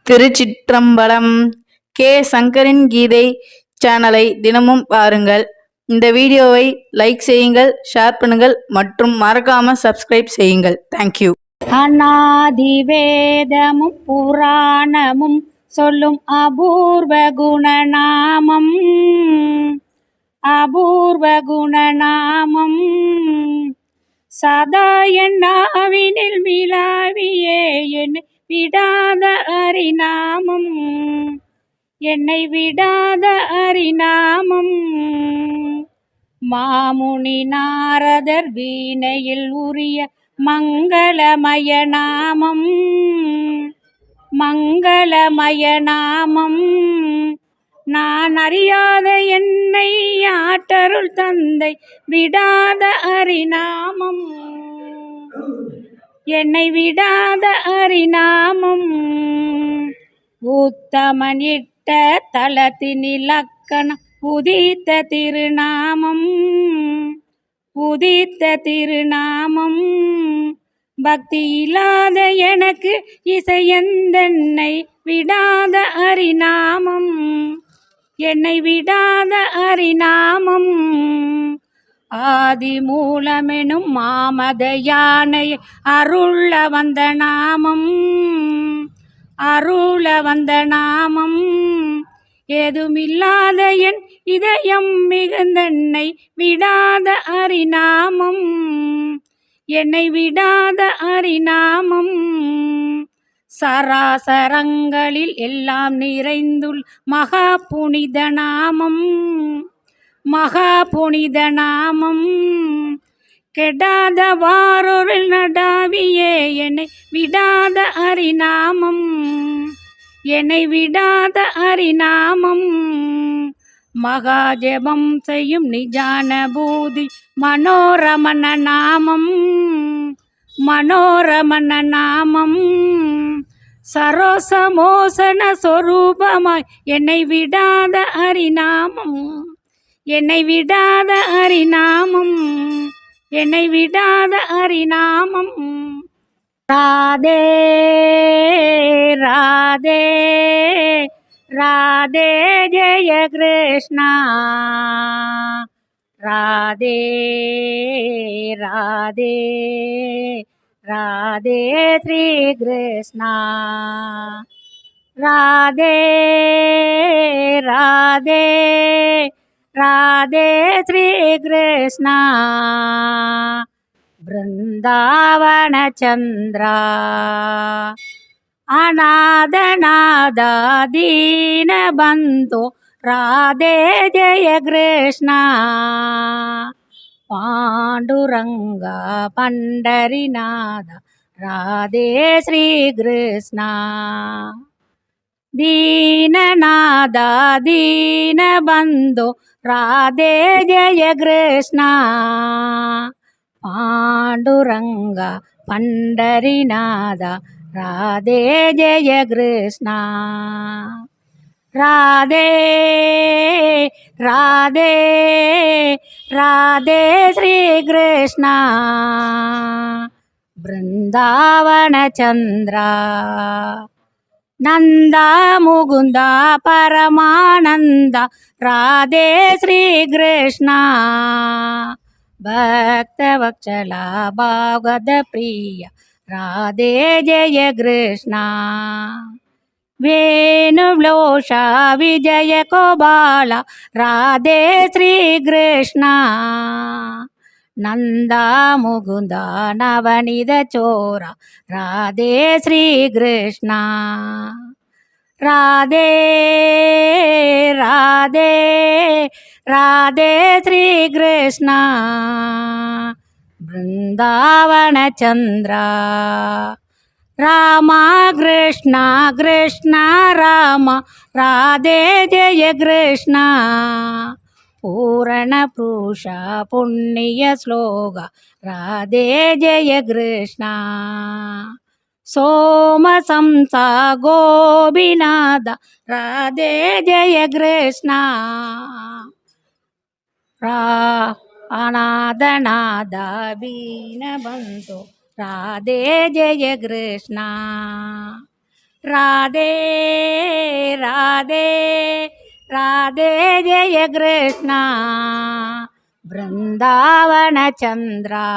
திருச்சிற்றம்பலம். K சங்கரின் கீதை சேனலை தினமும் பாருங்கள். இந்த வீடியோவை லைக் செய்யுங்கள், ஷேர் பண்ணுங்கள் மற்றும் மறக்காம சப்ஸ்கிரைப் செய்யுங்கள். தேங்க்யூ. அநாதி வேதமும் புராணமும் சொல்லும் அபூர்வ குணநாமம், அபூர்வ குணநாமம். சதா என் நாவினில் விழாவியே என்னை விடாத ஹரிநாமம், என்னை விடாத ஹரிநாமம். மாமுனி நாரதர் வீணையில் உரிய மங்களமய நாமம், மங்களமய நாமம். நான் அறியாத என்னை ஆற்றருள் தந்தை விடாத ஹரிநாமம், என்னை விடாத ஹரிநாமம். உத்தமன் இட்ட தலத்தின் இலக்கணம் உதித்த திருநாமம், உதித்த திருநாமம். பக்தி இல்லாத எனக்கு இசையந்தன்னை விடாத ஹரிநாமம், என்னை விடாத ஹரிநாமம். ஆதி மூலமெனும் மாமத யானை அருள வந்த நாமம், அருள வந்த நாமம். ஏதுமில்லாத என் இதயம் மிகுந்தன்னை விடாத ஹரிநாமம், என்னை விடாத ஹரிநாமம். சராசரங்களில் எல்லாம் நிறைந்துள் மகா புனித நாமம், மகா புனித நாமம். கெடாத வாரொருள் நடாவியே என்னை விடாத ஹரிநாமம், என்னை விடாத ஹரிநாமம். மகா ஜெபம் செய்யும் நிஜானபூதி மனோரமண நாமம், மனோரமண நாமம். சரோசமோசன சொரூபமாய் என்னை விடாத ஹரிநாமம், என்னை விடாத ஹரிநாமம், என்னை விடாத ஹரிநாமம். ராதே ராதே ராதே ஜெய கிருஷ்ணா, ராதே ராதே ராதே ஸ்ரீ கிருஷ்ணா. ராதே ராதே ராதே ஸ்ரீ கிருஷ்ணா. பிருந்தாவன சந்திரா அநாதநாதா தீன பந்தோ ராதே ஜெய கிருஷ்ணா. பாண்டுரங்கா பண்டரிநாதா ராதே ஸ்ரீ கிருஷ்ணா. தீனநாதா தீன பந்தோ ராதே ஜெய கிருஷ்ணா. பாண்டுரங்கா பண்டரிநாதா ராதே ஜெய கிருஷ்ணா. ராதே ராதே ராதே ஸ்ரீ கிருஷ்ணா. பிருந்தாவன சந்திரா நந்தா முகுந்தா பரமானந்தா ராதே ஸ்ரீ கிருஷ்ணா. பக்தவத்சலா பாகவத பிரியா ராதே ஜெய கிருஷ்ணா. வேணுவ்லோஷா விஜய கோபாலா ராதே ஸ்ரீ கிருஷ்ணா. நந்தா முகுந்தா நவனித சோரா ராதே ஸ்ரீ கிருஷ்ணா. ராதே ராதே ராதே ஸ்ரீ கிருஷ்ணா. பிருந்தாவன சந்திரா ராமா கிருஷ்ணா கிருஷ்ணா ராமா ராதே ஜெய கிருஷ்ணா. பூரண புருஷா புண்ணிய ஸ்லோகா ராதே ஜெய கிருஷ்ணா. சோமசம்சா கோபிநாதா ராதே ஜெய கிருஷ்ணா. அநாதநாதா வீணபந்தோ ராதே ஜெய கிருஷ்ணா. राधे राधे राधे जय कृष्ण वृंदावन चंद्रा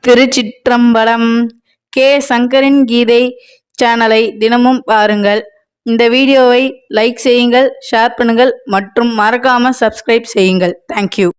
திருச்சிற்றம்பலம். கே சங்கரின் கீதை சேனலை தினமும் பாருங்கள். இந்த வீடியோவை லைக் செய்யுங்கள், ஷேர் பண்ணுங்கள் மற்றும் மறக்காம சப்ஸ்கிரைப் செய்யுங்கள். தேங்க்யூ.